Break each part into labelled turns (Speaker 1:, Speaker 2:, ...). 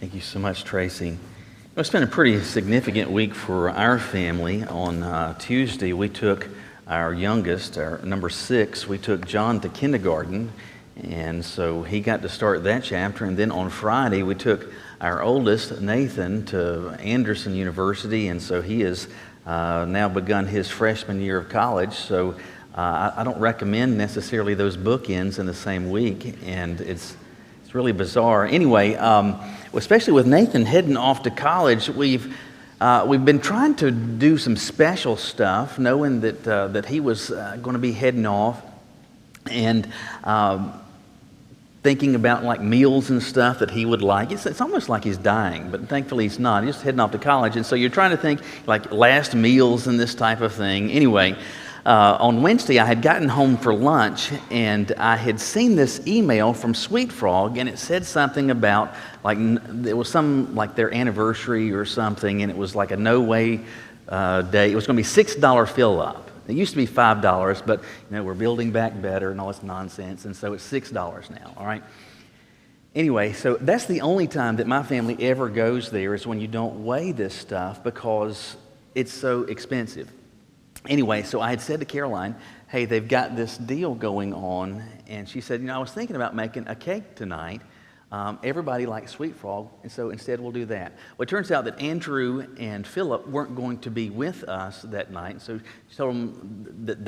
Speaker 1: Thank you so much, Tracy. It's been a pretty significant week for our family. On Tuesday, we took our youngest, our number 6, we took John to kindergarten, and so he got to start that chapter. And then on Friday, we took our oldest, Nathan, to Anderson University, and so he has now begun his freshman year of college. So I don't recommend necessarily those bookends in the same week, and it's really bizarre. Anyway, especially with Nathan heading off to college, we've been trying to do some special stuff, knowing that he was going to be heading off, and thinking about like meals and stuff that he would like. It's almost like he's dying, but thankfully he's not. He's just heading off to college, and so you're trying to think like last meals and this type of thing. Anyway. On Wednesday, I had gotten home for lunch, and I had seen this email from Sweet Frog, and it said something about, like, it was some, like, their anniversary or something, and it was like a no-way day. It was going to be $6 fill-up. It used to be $5, but, we're building back better and all this nonsense, and so it's $6 now, all right? Anyway, so that's the only time that my family ever goes there is when you don't weigh this stuff because it's so expensive. Anyway, so I had said to Caroline, hey, they've got this deal going on, and she said, I was thinking about making a cake tonight. Everybody likes Sweet Frog, and so instead we'll do that. Well, it turns out that Andrew and Philip weren't going to be with us that night, so she told them that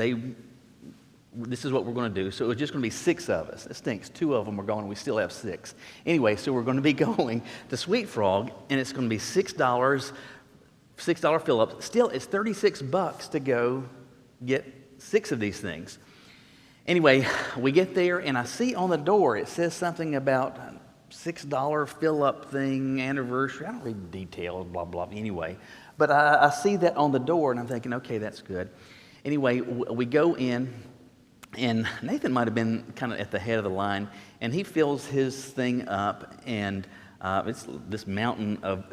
Speaker 1: this is what we're going to do. So it was just going to be 6 of us. It stinks. 2 of them are gone, and we still have 6. Anyway, so we're going to be going to Sweet Frog, and it's going to be $6 fill-up. Still, it's $36 to go get 6 of these things. Anyway, we get there, and I see on the door, it says something about $6 fill-up thing, anniversary. I don't read the details, blah, blah, anyway. But I see that on the door, and I'm thinking, okay, that's good. Anyway, we go in, and Nathan might have been kind of at the head of the line, and he fills his thing up, and it's this mountain of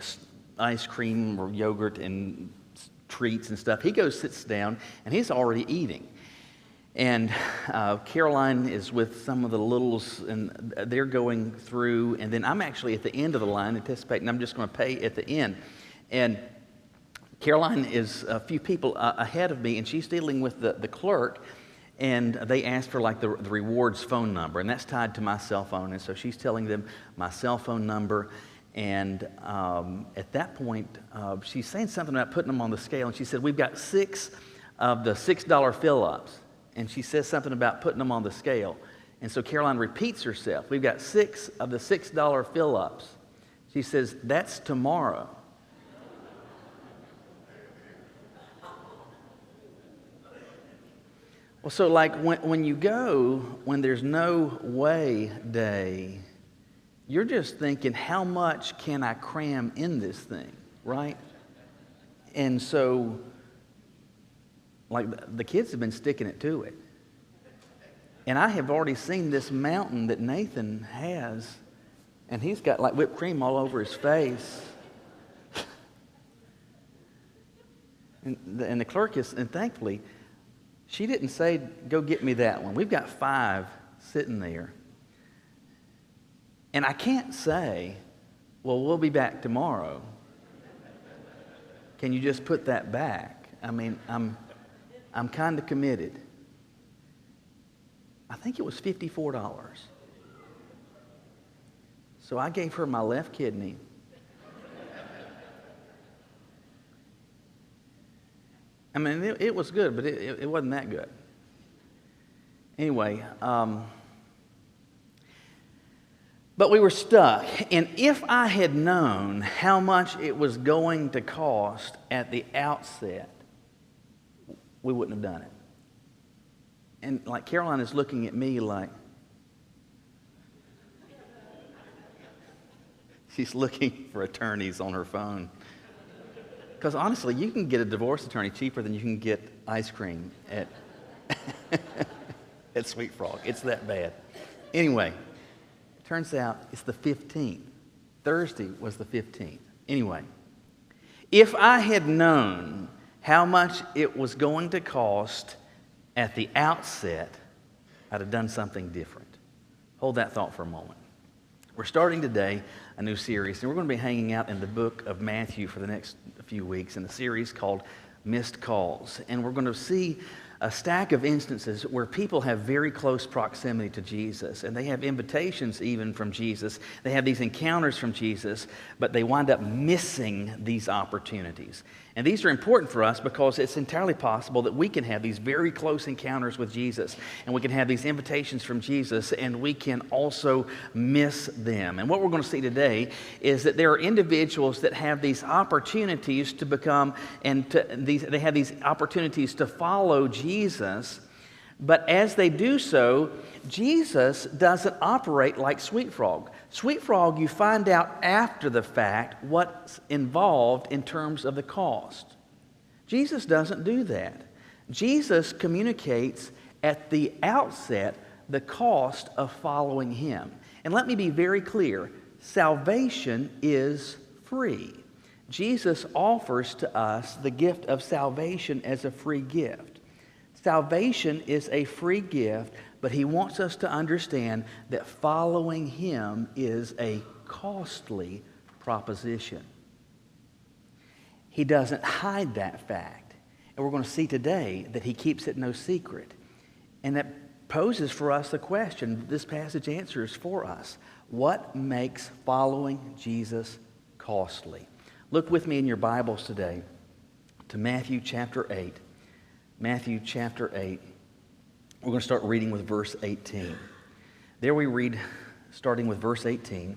Speaker 1: ice cream or yogurt and treats and stuff. He goes, sits down, and he's already eating. And Caroline is with some of the littles, and they're going through, and then I'm actually at the end of the line anticipating I'm just going to pay at the end. And Caroline is a few people ahead of me, and she's dealing with the clerk, and they asked for like the rewards phone number, and that's tied to my cell phone, and so she's telling them my cell phone number. And at that point, she's saying something about putting them on the scale. And she said, we've got 6 of the $6 fill-ups. And she says something about putting them on the scale. And so Caroline repeats herself. We've got 6 of the $6 fill-ups. She says, that's tomorrow. Well, so like when you go, when there's no weigh day, you're just thinking, how much can I cram in this thing, right? And so, like, the kids have been sticking it to it. And I have already seen this mountain that Nathan has, and he's got, like, whipped cream all over his face. And the clerk is, and thankfully, she didn't say, go get me that one. We've got 5 sitting there. And I can't say, well, we'll be back tomorrow. Can you just put that back? I mean, I'm kind of committed. I think it was $54. So I gave her my left kidney. I mean, it was good, but it wasn't that good. Anyway, but we were stuck, and if I had known how much it was going to cost at the outset, we wouldn't have done it. And like Caroline is looking at me like, she's looking for attorneys on her phone. Because honestly, you can get a divorce attorney cheaper than you can get ice cream at, at Sweet Frog. It's that bad. Anyway. Turns out it's the 15th. Thursday was the 15th. Anyway, if I had known how much it was going to cost at the outset, I'd have done something different. Hold that thought for a moment. We're starting today a new series, and we're going to be hanging out in the book of Matthew for the next few weeks in a series called Missed Calls. And we're going to see a stack of instances where people have very close proximity to Jesus, and they have invitations even from Jesus. They have these encounters from Jesus, but they wind up missing these opportunities. And these are important for us because it's entirely possible that we can have these very close encounters with Jesus, and we can have these invitations from Jesus, and we can also miss them. And what we're going to see today is that there are individuals that have these opportunities to become, they have these opportunities to follow Jesus, but as they do so, Jesus doesn't operate like Sweet Frog. Sweet Frog, you find out after the fact what's involved in terms of the cost. Jesus doesn't do that. Jesus communicates at the outset the cost of following him. And let me be very clear, salvation is free. Jesus offers to us the gift of salvation as a free gift. Salvation is a free gift, but he wants us to understand that following him is a costly proposition. He doesn't hide that fact. And we're going to see today that he keeps it no secret. And that poses for us the question this passage answers for us. What makes following Jesus costly? Look with me in your Bibles today to Matthew chapter 8. Matthew chapter 8. We're going to start reading with verse 18. There we read, starting with verse 18,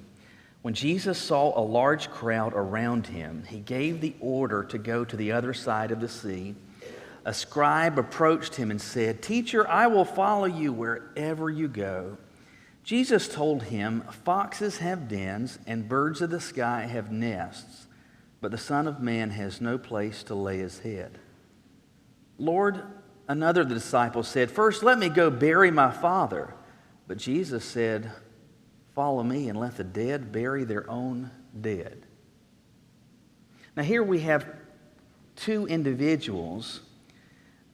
Speaker 1: when Jesus saw a large crowd around him, he gave the order to go to the other side of the sea. A scribe approached him and said, "Teacher, I will follow you wherever you go." Jesus told him, "Foxes have dens and birds of the sky have nests, but the Son of Man has no place to lay his head." "Lord," another of the disciples said, "first let me go bury my father." But Jesus said, "Follow me and let the dead bury their own dead." Now here we have two individuals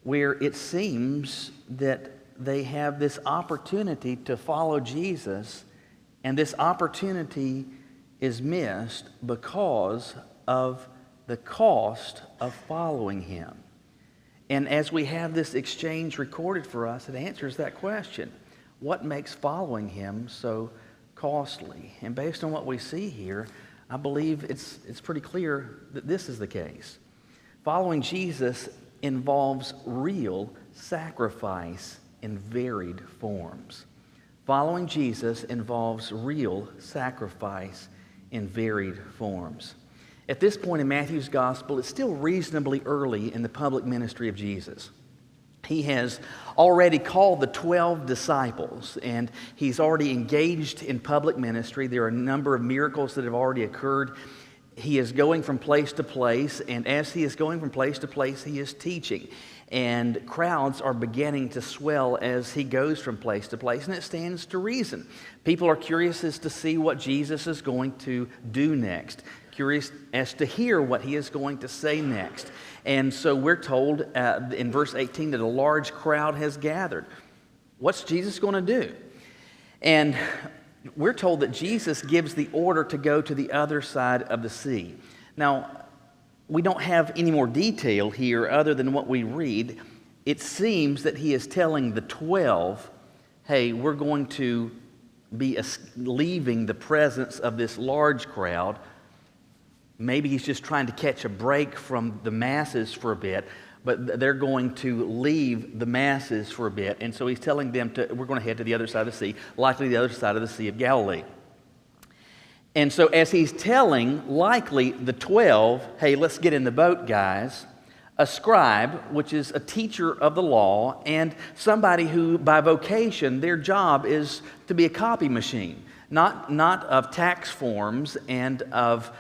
Speaker 1: where it seems that they have this opportunity to follow Jesus, and this opportunity is missed because of the cost of following him. And as we have this exchange recorded for us, it answers that question. What makes following him so costly? And based on what we see here, I believe it's pretty clear that this is the case. Following Jesus involves real sacrifice in varied forms. Following Jesus involves real sacrifice in varied forms. At this point in Matthew's gospel, it's still reasonably early in the public ministry of Jesus. He has already called the 12 disciples, and he's already engaged in public ministry. There are a number of miracles that have already occurred. He is going from place to place, and as he is going from place to place, he is teaching. And crowds are beginning to swell as he goes from place to place, and it stands to reason. People are curious as to see what Jesus is going to do next, curious as to hear what he is going to say next. And so we're told in verse 18 that a large crowd has gathered. What's Jesus going to do? And we're told that Jesus gives the order to go to the other side of the sea. Now, we don't have any more detail here other than what we read. It seems that he is telling the 12, hey, we're going to be leaving the presence of this large crowd. Maybe he's just trying to catch a break from the masses for a bit, but they're going to leave the masses for a bit. And so he's telling them we're going to head to the other side of the sea, likely the other side of the Sea of Galilee. And so as he's telling likely the 12, hey, let's get in the boat, guys, a scribe, which is a teacher of the law, and somebody who by vocation, their job is to be a copy machine, not of tax forms and of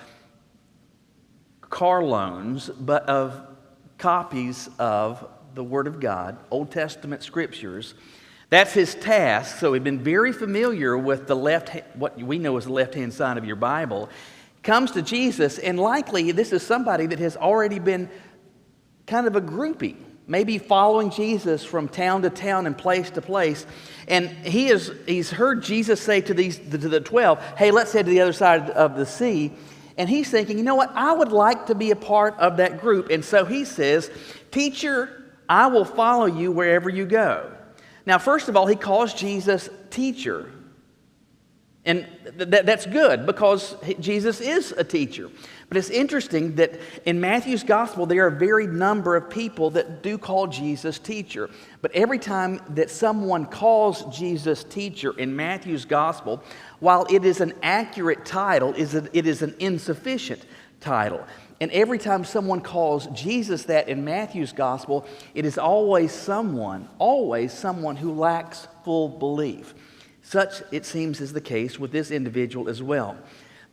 Speaker 1: car loans, but of copies of the Word of God, Old Testament scriptures. That's his task. So we've been very familiar with what we know as the left-hand side of your Bible. Comes to Jesus, and likely this is somebody that has already been kind of a groupie. maybe following Jesus from town to town and place to place. And he's heard Jesus say to the 12, hey, let's head to the other side of the sea. And he's thinking, you know what, I would like to be a part of that group. And so he says, teacher, I will follow you wherever you go. Now, first of all, he calls Jesus teacher. And that's good because Jesus is a teacher. But it's interesting that in Matthew's gospel, there are a varied number of people that do call Jesus teacher. But every time that someone calls Jesus teacher in Matthew's gospel, while it is an accurate title, it is an insufficient title. And every time someone calls Jesus that in Matthew's gospel, it is always someone who lacks full belief. Such, it seems, is the case with this individual as well.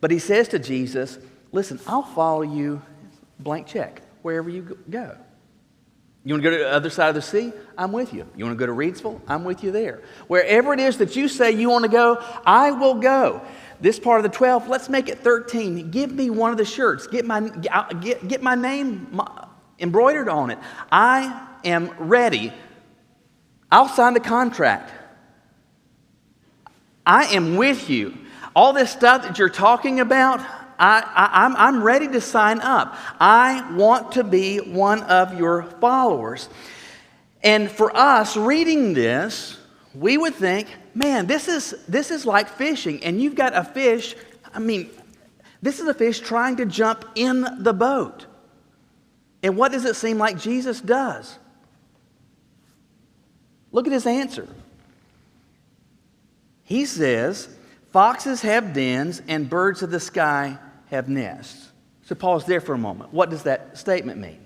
Speaker 1: But he says to Jesus, listen, I'll follow you, blank check, wherever you go. You want to go to the other side of the sea? I'm with you. You want to go to Reidsville? I'm with you there. Wherever it is that you say you want to go, I will go. This part of the 12, let's make it 13. Give me one of the shirts. Get my name embroidered on it. I am ready. I'll sign the contract. I am with you. All this stuff that you're talking about, I'm ready to sign up. I want to be one of your followers. And for us reading this, we would think, man, this is like fishing. And you've got a fish, this is a fish trying to jump in the boat. And what does it seem like Jesus does? Look at his answer. He says, foxes have dens and birds of the sky have nests. So pause there for a moment. What does that statement mean?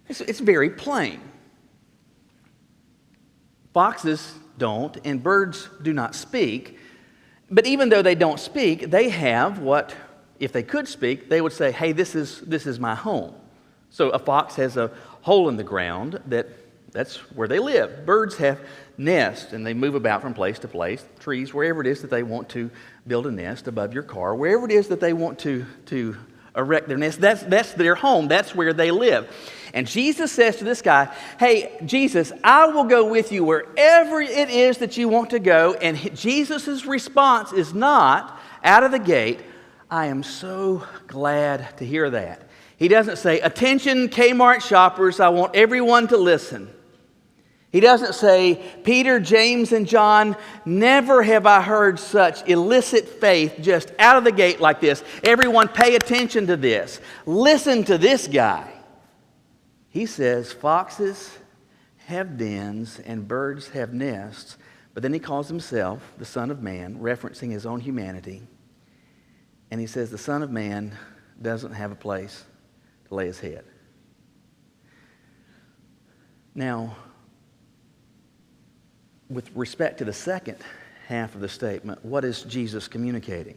Speaker 1: It's very plain. Foxes don't and birds do not speak. But even though they don't speak, they have what, if they could speak, they would say, hey, this is my home. So a fox has a hole in the ground that's where they live. Birds have nests, and they move about from place to place, trees, wherever it is that they want to build a nest above your car, wherever it is that they want to erect their nest, that's their home, that's where they live. And Jesus says to this guy, hey, Jesus, I will go with you wherever it is that you want to go. And Jesus' response is not, out of the gate, I am so glad to hear that. He doesn't say, attention Kmart shoppers, I want everyone to listen. He doesn't say, Peter, James, and John, never have I heard such illicit faith just out of the gate like this. Everyone pay attention to this. Listen to this guy. He says, foxes have dens and birds have nests, but then he calls himself the Son of Man, referencing his own humanity. And he says the Son of Man doesn't have a place to lay his head. Now, with respect to the second half of the statement, what is Jesus communicating?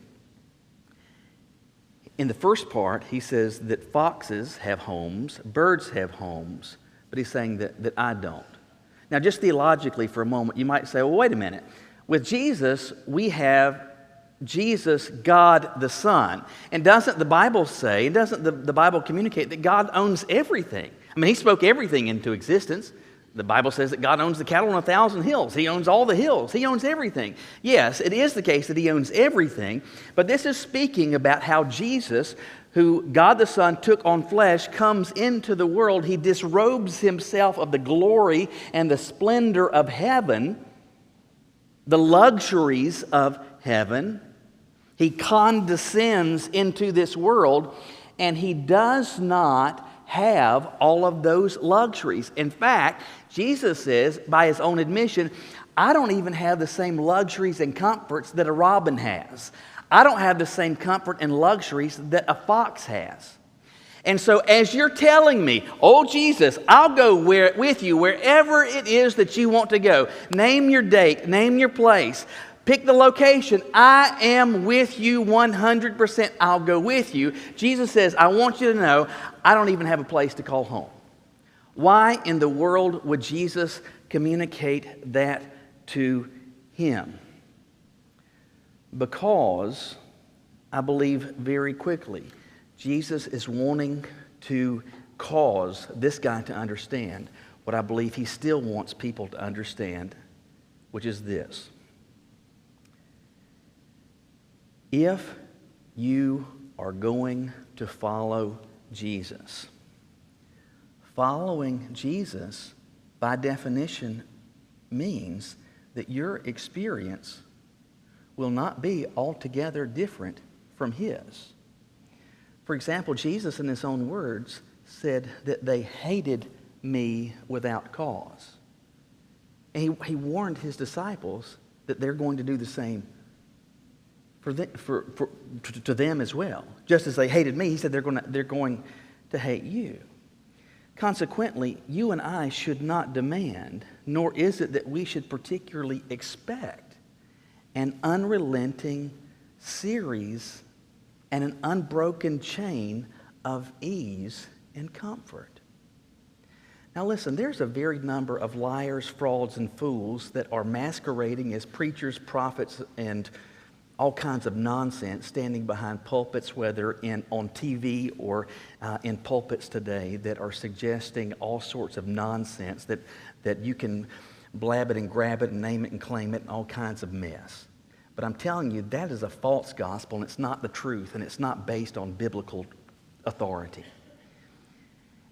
Speaker 1: In the first part, he says that foxes have homes, birds have homes, but he's saying that I don't. Now, just theologically for a moment, you might say, well, wait a minute. With Jesus, we have Jesus, God the Son. And doesn't the Bible say, doesn't the Bible communicate that God owns everything? I mean, he spoke everything into existence. The Bible says that God owns the cattle on 1,000 hills. He owns all the hills. He owns everything. Yes, it is the case that he owns everything, but this is speaking about how Jesus, who God the Son took on flesh, comes into the world. He disrobes himself of the glory and the splendor of heaven, the luxuries of heaven. He condescends into this world, and he does not have all of those luxuries. In fact, Jesus says, by his own admission, I don't even have the same luxuries and comforts that a robin has. I don't have the same comfort and luxuries that a fox has. And so as you're telling me, oh Jesus, I'll go with you wherever it is that you want to go. Name your date, name your place, pick the location. I am with you 100%. I'll go with you. Jesus says, I want you to know I don't even have a place to call home. Why in the world would Jesus communicate that to him? Because I believe very quickly, Jesus is wanting to cause this guy to understand what I believe he still wants people to understand, which is this. If you are going to follow Jesus, following Jesus, by definition, means that your experience will not be altogether different from his. For example, Jesus, in his own words, said that they hated me without cause. And he warned his disciples that they're going to do the same to them as well. Just as they hated me, he said they're going to hate you. Consequently, you and I should not demand, nor is it that we should particularly expect, an unrelenting series and an unbroken chain of ease and comfort. Now listen, there's a varied number of liars, frauds, and fools that are masquerading as preachers, prophets, and all kinds of nonsense standing behind pulpits, whether on TV or in pulpits today, that are suggesting all sorts of nonsense that you can blab it and grab it and name it and claim it and all kinds of mess. But I'm telling you, that is a false gospel, and it's not the truth, and it's not based on biblical authority.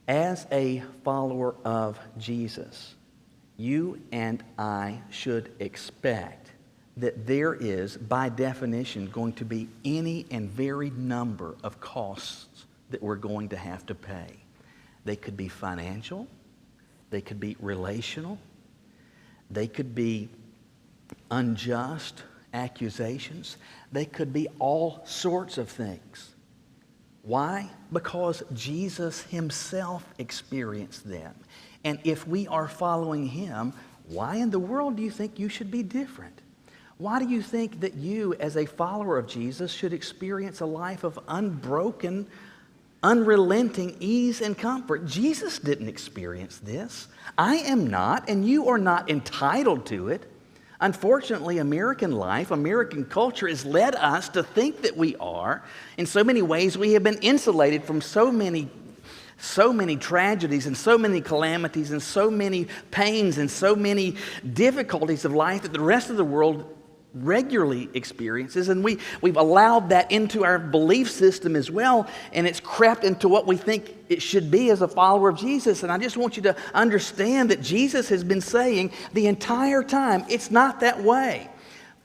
Speaker 1: As a follower of Jesus, you and I should expect that there is, by definition, going to be any and varied number of costs that we're going to have to pay. They could be financial, they could be relational, they could be unjust accusations, they could be all sorts of things. Why? Because Jesus himself experienced them. And if we are following him, why in the world do you think you should be different? Why do you think that you, as a follower of Jesus, should experience a life of unbroken, unrelenting ease and comfort? Jesus didn't experience this. I am not, and you are not entitled to it. Unfortunately, American life, American culture has led us to think that we are. In so many ways, we have been insulated from so many tragedies and so many calamities and so many pains and so many difficulties of life that the rest of the world regularly experiences, and we've allowed that into our belief system as well, and it's crept into what we think it should be as a follower of Jesus. And I just want you to understand that Jesus has been saying the entire time, it's not that way.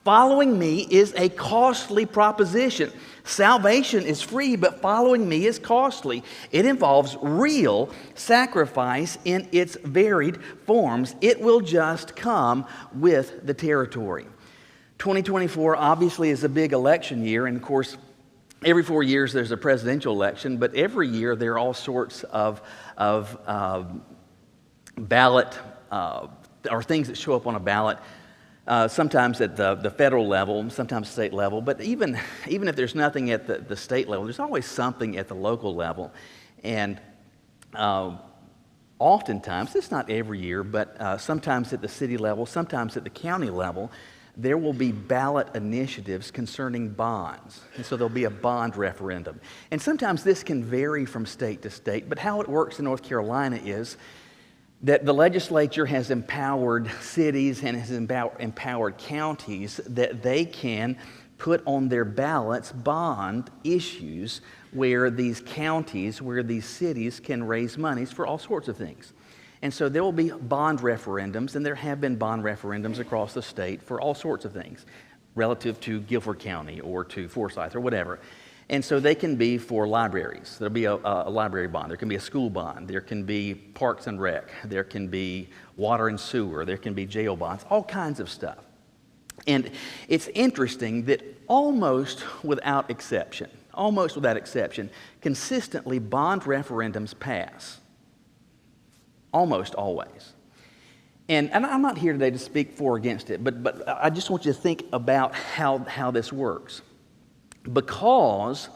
Speaker 1: Following me is a costly proposition. Salvation is free, but following me is costly. It involves real sacrifice in its varied forms. It will just come with the territory. 2024 obviously is a big election year, and of course, every 4 years there's a presidential election, but every year there are all sorts of ballot or things that show up on a ballot, sometimes at the federal level, sometimes state level, but even if there's nothing at the state level, there's always something at the local level. And oftentimes, it's not every year, but sometimes at the city level, sometimes at the county level, there will be ballot initiatives concerning bonds. And so there'll be a bond referendum. And sometimes this can vary from state to state, but how it works in North Carolina is that the legislature has empowered cities and has empowered counties that they can put on their ballots bond issues where these counties, where these cities can raise monies for all sorts of things. And so there will be bond referendums, and there have been bond referendums across the state for all sorts of things relative to Guilford County or to Forsyth or whatever. And so they can be for libraries. There'll be a library bond. There can be a school bond. There can be parks and rec. There can be water and sewer. There can be jail bonds, all kinds of stuff. And it's interesting that almost without exception, consistently bond referendums pass. Almost always. And I'm not here today to speak for or against it, but I just want you to think about how this works. Because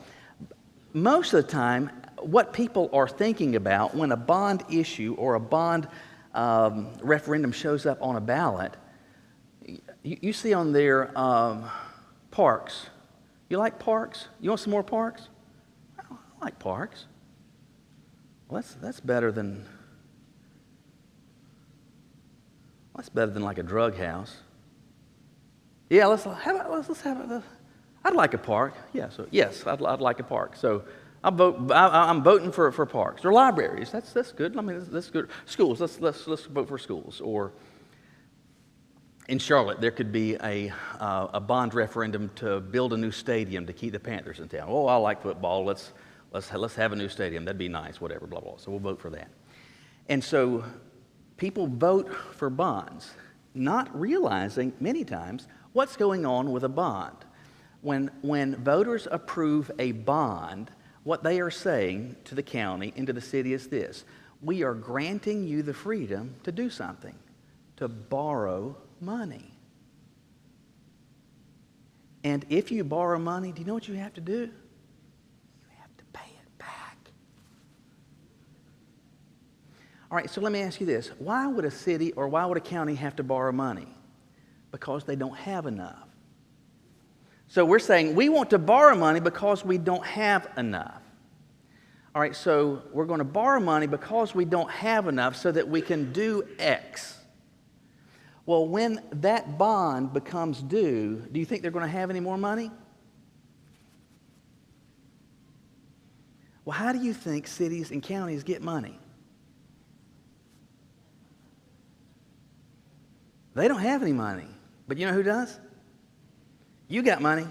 Speaker 1: most of the time, what people are thinking about when a bond issue or a bond referendum shows up on a ballot, you see on there parks. You like parks? You want some more parks? I like parks. Well, that's better than That's better than like a drug house. Yeah, let's have it. I'd like a park. Yeah, so yes, I'd like a park. So I'm voting for parks or libraries. That's good. I mean, that's good. Schools. Let's vote for schools. Or in Charlotte, there could be a bond referendum to build a new stadium to keep the Panthers in town. Oh, I like football. Let's have a new stadium. That'd be nice. Whatever. Blah blah. So we'll vote for that. And so people vote for bonds, not realizing many times what's going on with a bond. When voters approve a bond, what they are saying to the county and to the city is this: we are granting you the freedom to do something, to borrow money. And if you borrow money, do you know what you have to do? You have to pay it back. All right, so let me ask you this. Why would a city or why would a county have to borrow money? Because they don't have enough. So we're saying we want to borrow money because we don't have enough. All right, so we're going to borrow money because we don't have enough so that we can do X. Well, when that bond becomes due, do you think they're going to have any more money? Well, how do you think cities and counties get money? They don't have any money. But you know who does? You got money.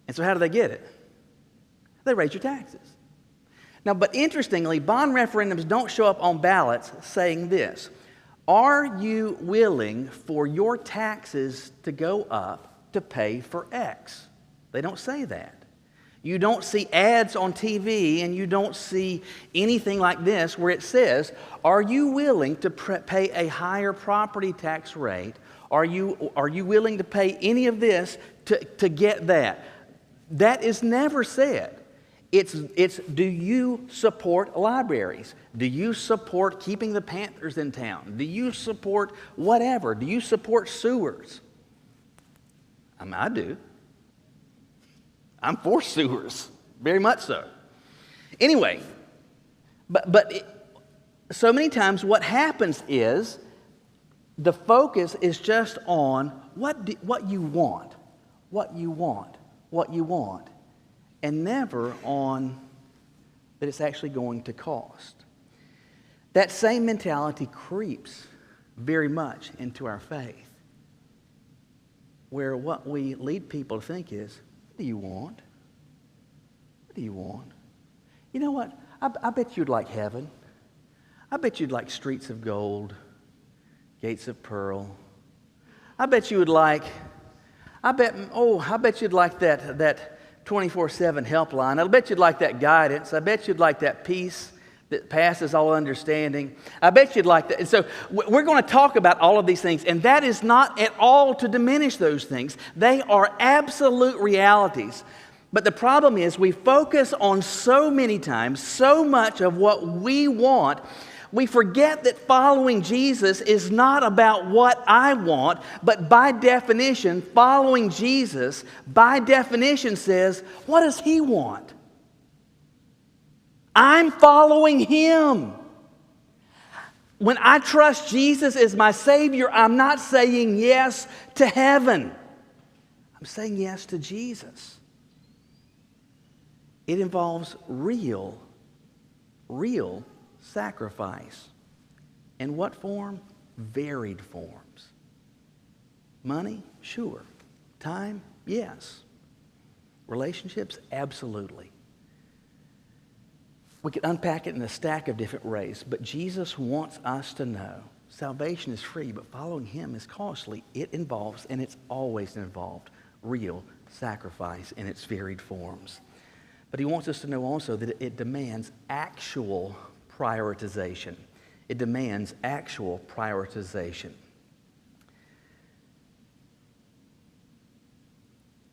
Speaker 1: And so how do they get it? They raise your taxes. Now, but interestingly, bond referendums don't show up on ballots saying this: are you willing for your taxes to go up to pay for X? They don't say that. You don't see ads on TV and you don't see anything like this where it says, are you willing to pay a higher property tax rate? Are you willing to pay any of this to get that? That is never said. It's do you support libraries? Do you support keeping the Panthers in town? Do you support whatever? Do you support sewers? I do. I'm for sewers, very much so. Anyway, so many times what happens is the focus is just on what you want, and never on that it's actually going to cost. That same mentality creeps very much into our faith, where what we lead people to think is, what do you want? What do you want? You know what? I bet you'd like heaven. I bet you'd like streets of gold, gates of pearl. I bet you would like, I bet you'd like that 24/7 helpline. I bet you'd like that guidance. I bet you'd like that peace that passes all understanding. I bet you'd like that. And so we're going to talk about all of these things, and that is not at all to diminish those things. They are absolute realities. But the problem is we focus on so many times, so much of what we want, we forget that following Jesus is not about what I want, but by definition, following Jesus, by definition says, what does He want? I'm following Him. When I trust Jesus as my Savior, I'm not saying yes to heaven. I'm saying yes to Jesus. It involves real sacrifice. In what form? Varied forms. Money? Sure. Time? Yes. Relationships? Absolutely. We could unpack it in a stack of different ways, but Jesus wants us to know salvation is free, but following Him is costly. It involves, and it's always involved, real sacrifice in its varied forms. But He wants us to know also that it demands actual prioritization. It demands actual prioritization.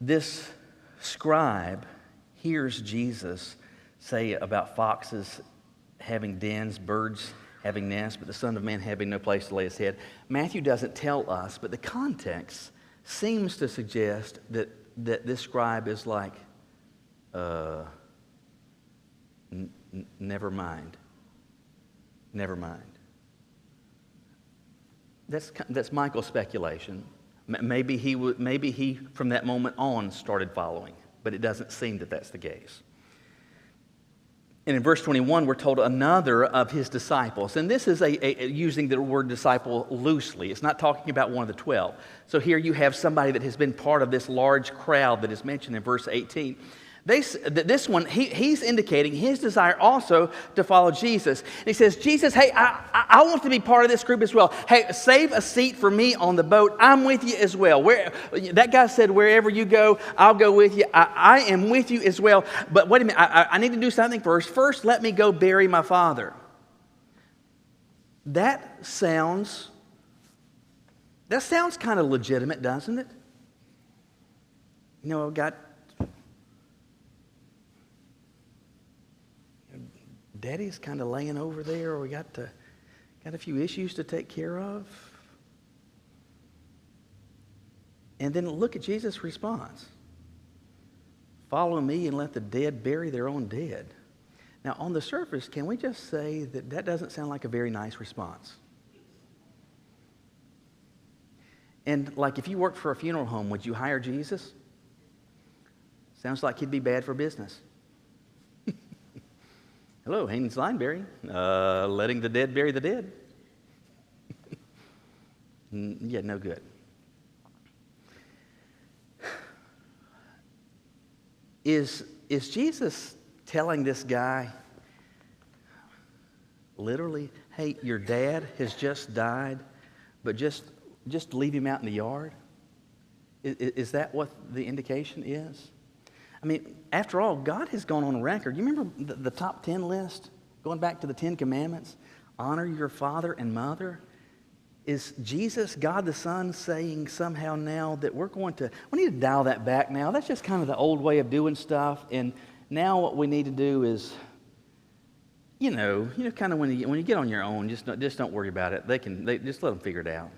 Speaker 1: This scribe hears Jesus say about foxes having dens, birds having nests, but the Son of Man having no place to lay His head. Matthew doesn't tell us, but the context seems to suggest that this scribe is like, never mind. Never mind. That's Michael's speculation. Maybe he from that moment on started following, but it doesn't seem that that's the case. And in verse 21, we're told another of his disciples. And this is using the word disciple loosely. It's not talking about one of the 12. So here you have somebody that has been part of this large crowd that is mentioned in verse 18. This one, he's indicating his desire also to follow Jesus. And he says, Jesus, hey, I want to be part of this group as well. Hey, save a seat for me on the boat. I'm with you as well. That guy said, wherever you go, I'll go with you. I am with you as well. But wait a minute, I need to do something first. First, let me go bury my father. That sounds kind of legitimate, doesn't it? You know, Daddy's kind of laying over there, or we got a few issues to take care of. And then look at Jesus' response. Follow me and let the dead bury their own dead. Now, on the surface, can we just say that doesn't sound like a very nice response? And like if you worked for a funeral home, would you hire Jesus? Sounds like he'd be bad for business. Hello, Haynes Lineberry, letting the dead bury the dead. Yeah, no good. Is Jesus telling this guy, literally, hey, your dad has just died, but just leave him out in the yard? Is that what the indication is? I mean, after all, God has gone on record. You remember the top 10 list? Going back to the 10 Commandments? Honor your father and mother. Is Jesus, God the Son, saying somehow now that we need to dial that back now? That's just kind of the old way of doing stuff. And now what we need to do is, you know, kind of when you get on your own, just don't worry about it. They just let them figure it out.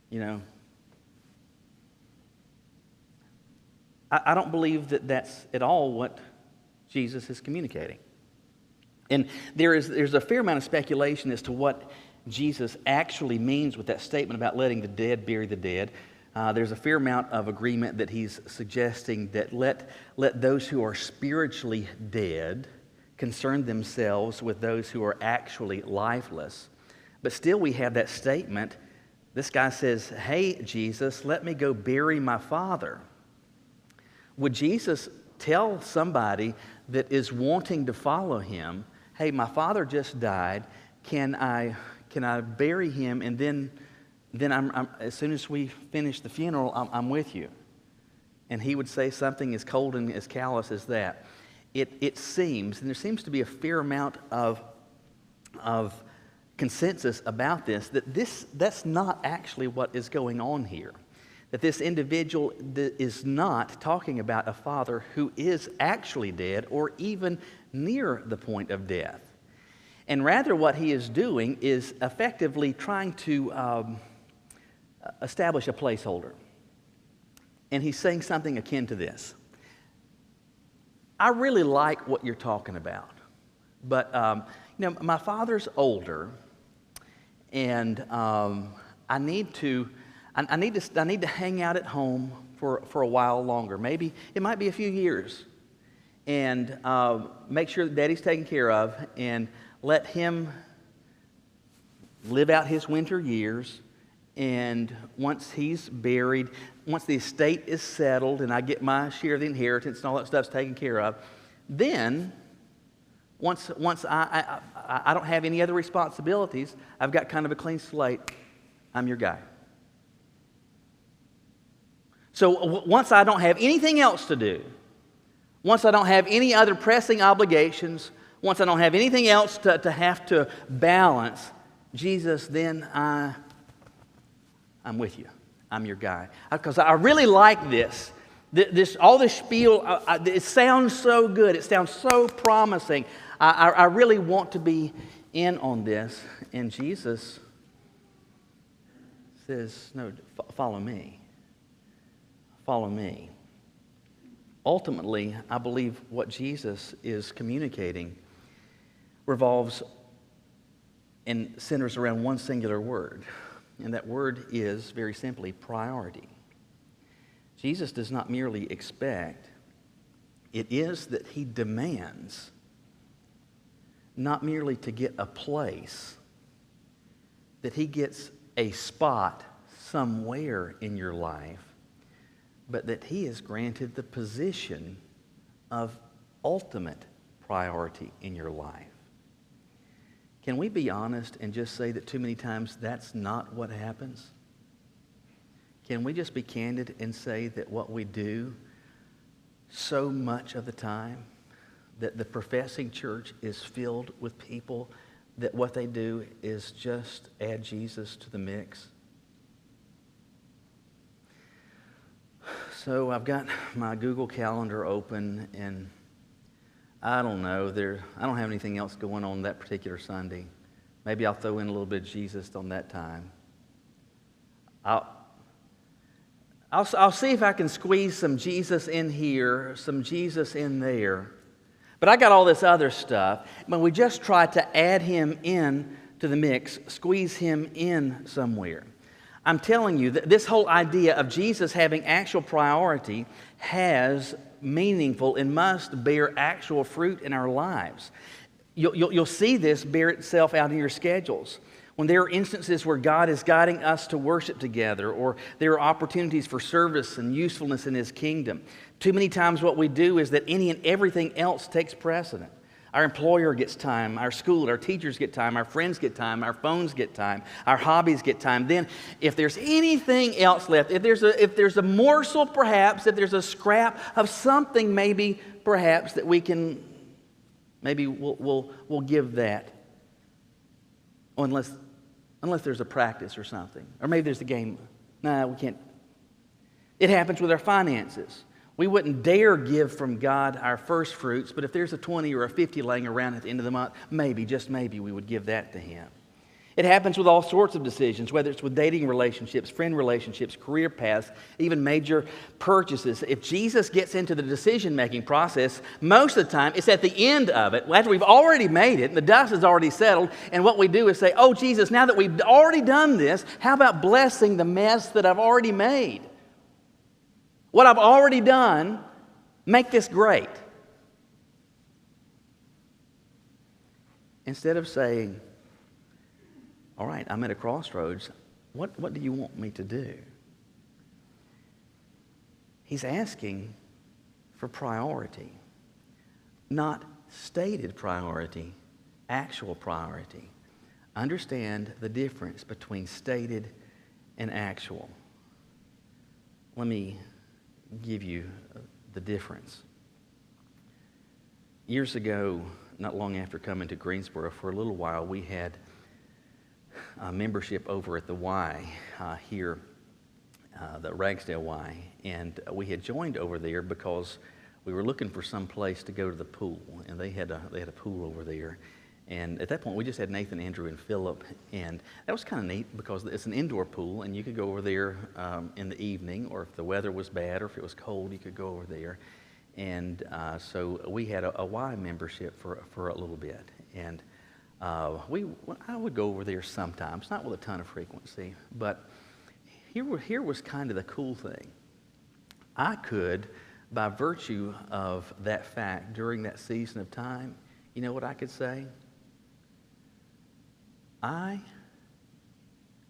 Speaker 1: You know? I don't believe that that's at all what Jesus is communicating. And there's a fair amount of speculation as to what Jesus actually means with that statement about letting the dead bury the dead. There's a fair amount of agreement that he's suggesting that let those who are spiritually dead concern themselves with those who are actually lifeless. But still we have that statement. This guy says, hey, Jesus, let me go bury my father. Would Jesus tell somebody that is wanting to follow him, hey, my father just died, can I bury him, and then I'm as soon as we finish the funeral, I'm with you? And he would say something as cold and as callous as that. It seems, and there seems to be a fair amount of consensus about this, that's not actually what is going on here. That this individual is not talking about a father who is actually dead or even near the point of death. And rather what he is doing is effectively trying to establish a placeholder. And he's saying something akin to this. I really like what you're talking about, but my father's older, and I need to hang out at home for a while longer. Maybe it might be a few years, and make sure that Daddy's taken care of, and let him live out his winter years. And once he's buried, once the estate is settled, and I get my share of the inheritance and all that stuff's taken care of, then once I don't have any other responsibilities, I've got kind of a clean slate. I'm your guy. So once I don't have anything else to do, once I don't have any other pressing obligations, once I don't have anything else to have to balance, Jesus, then I'm with you. I'm your guy. Because I really like this. All this spiel, it sounds so good. It sounds so promising. I really want to be in on this. And Jesus says, no, follow me. Follow me. Ultimately, I believe what Jesus is communicating revolves and centers around one singular word. and that word is, very simply, priority. Jesus does not merely expect, it is that he demands, not merely to get a place, that he gets a spot somewhere in your life, but that he has granted the position of ultimate priority in your life. Can we be honest and just say that too many times that's not what happens? Can we just be candid and say that what we do so much of the time, that the professing church is filled with people that what they do is just add Jesus to the mix? So I've got my Google Calendar open, and I don't know, I don't have anything else going on that particular Sunday. Maybe I'll throw in a little bit of Jesus on that time. I'll see if I can squeeze some Jesus in here, some Jesus in there. But I got all this other stuff. When we just try to add him in to the mix, squeeze him in somewhere. I'm telling you that this whole idea of Jesus having actual priority has meaningful and must bear actual fruit in our lives. You'll see this bear itself out in your schedules. When there are instances where God is guiding us to worship together, or there are opportunities for service and usefulness in his kingdom. Too many times what we do is that any and everything else takes precedent. Our employer gets time, our school, our teachers get time, our friends get time, our phones get time, our hobbies get time. Then if there's anything else left, if there's a morsel perhaps, if there's a scrap of something maybe perhaps that we can, maybe we'll give that. Unless there's a practice or something. Or maybe there's a game. No, we can't. It happens with our finances. We wouldn't dare give from God our first fruits, but if there's a 20 or a 50 laying around at the end of the month, maybe, just maybe, we would give that to him. It happens with all sorts of decisions, whether it's with dating relationships, friend relationships, career paths, even major purchases. If Jesus gets into the decision-making process, most of the time it's at the end of it, after we've already made it and the dust has already settled, and what we do is say, oh, Jesus, now that we've already done this, how about blessing the mess that I've already made? What I've already done, make this great. Instead of saying, all right, I'm at a crossroads. What do you want me to do? He's asking for priority, not stated priority, actual priority. Understand the difference between stated and actual. Let me give you the difference. Years ago, not long after coming to Greensboro, for a little while, we had membership over at the Y here, the Ragsdale Y, and we had joined over there because we were looking for some place to go to the pool, and they had a pool over there. And at that point, we just had Nathan, Andrew, and Philip, and that was kind of neat because it's an indoor pool, and you could go over there in the evening, or if the weather was bad or if it was cold, you could go over there. And so we had a Y membership for a little bit, and I would go over there sometimes, not with a ton of frequency, but here was kind of the cool thing. I could, by virtue of that fact, during that season of time, you know what I could say? I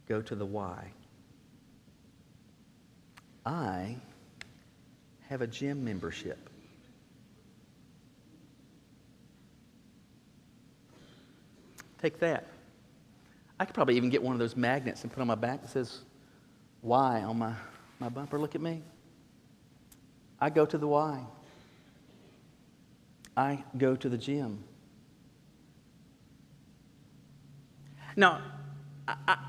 Speaker 1: go to the Y. I have a gym membership. Take that. I could probably even get one of those magnets and put on my back that says Y on my bumper. Look at me. I go to the Y. I go to the gym. Now,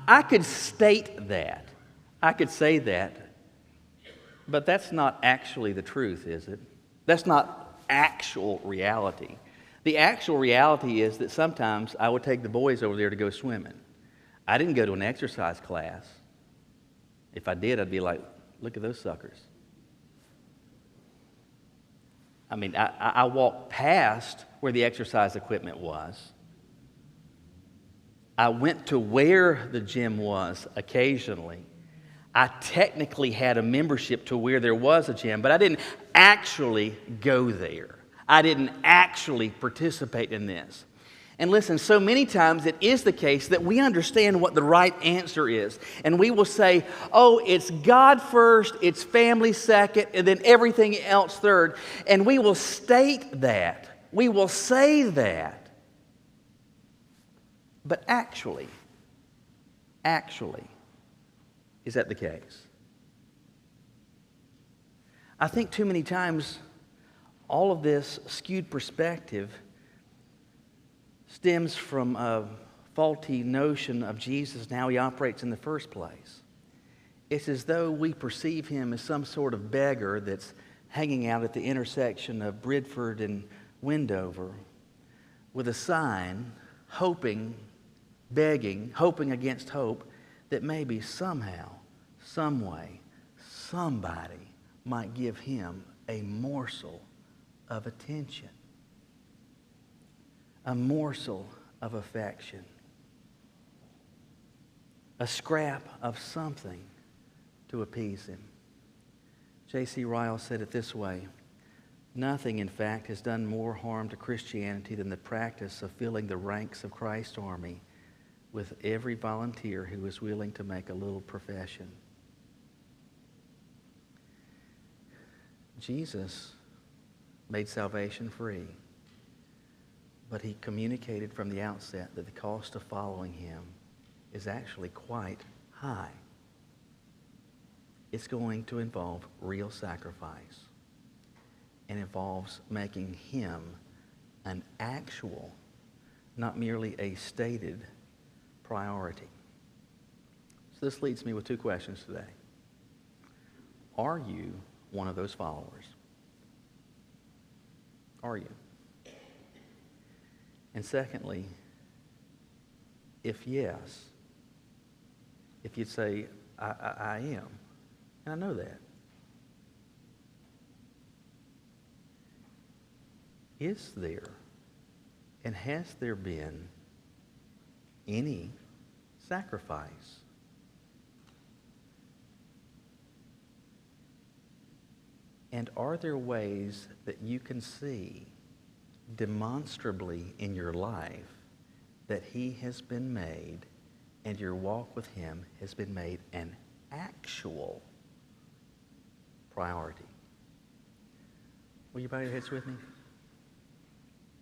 Speaker 1: I could state that. I could say that. But that's not actually the truth, is it? That's not actual reality. The actual reality is that sometimes I would take the boys over there to go swimming. I didn't go to an exercise class. If I did, I'd be like, look at those suckers. I mean, I walked past where the exercise equipment was. I went to where the gym was occasionally. I technically had a membership to where there was a gym, but I didn't actually go there. I didn't actually participate in this. And listen, so many times it is the case that we understand what the right answer is. And we will say, oh, it's God first, it's family second, and then everything else third. And we will state that. We will say that. But actually, is that the case? I think too many times all of this skewed perspective stems from a faulty notion of Jesus and how he operates in the first place. It's as though we perceive him as some sort of beggar that's hanging out at the intersection of Bridford and Wendover with a sign, begging, hoping against hope, that maybe somehow, some way, somebody might give him a morsel of attention, a morsel of affection, a scrap of something to appease him. J.C. Ryle said it this way: nothing, in fact, has done more harm to Christianity than the practice of filling the ranks of Christ's army with every volunteer who is willing to make a little profession. Jesus made salvation free, but he communicated from the outset that the cost of following him is actually quite high. It's going to involve real sacrifice and involves making him an actual, not merely a stated, priority. So this leads me with two questions today. Are you one of those followers? Are you? And secondly, if yes, if you'd say, I am, and I know that, is there and has there been any sacrifice? And are there ways that you can see demonstrably in your life that he has been made and your walk with him has been made an actual priority? Will you bow your heads with me?